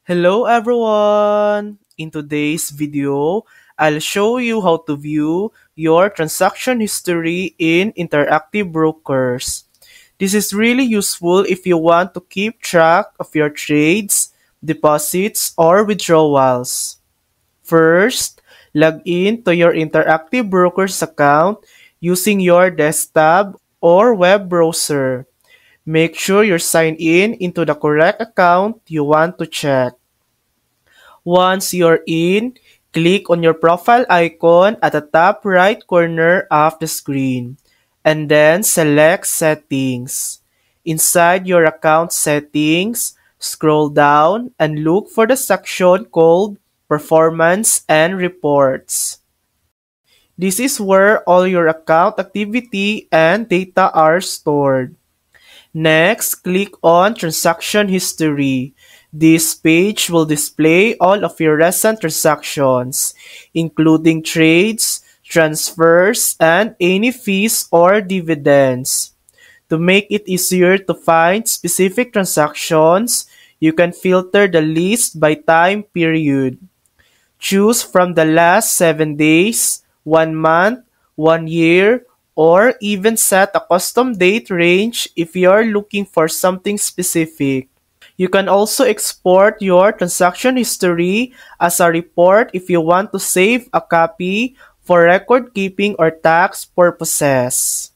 Hello everyone! In today's video, I'll show you how to view your transaction history in Interactive Brokers. This is really useful if you want to keep track of your trades, deposits, or withdrawals. First, log in to your Interactive Brokers account using your desktop or web browser. Make sure you're signed in into the correct account you want to check. Once you're in, click on your profile icon at the top right corner of the screen, and then select Settings. Inside your account settings, scroll down and look for the section called Performance and Reports. This is where all your account activity and data are stored. Next, click on Transaction History. This page will display all of your recent transactions, including trades, transfers, and any fees or dividends. To make it easier to find specific transactions, you can filter the list by time period. Choose from the last 7 days, 1 month, 1 year, or even set a custom date range if you're looking for something specific. You can also export your transaction history as a report if you want to save a copy for record keeping or tax purposes.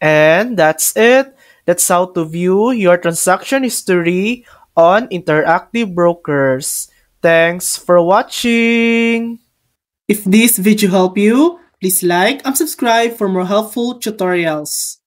And that's it. That's how to view your transaction history on Interactive Brokers. Thanks for watching! If this video helped you, please like and subscribe for more helpful tutorials.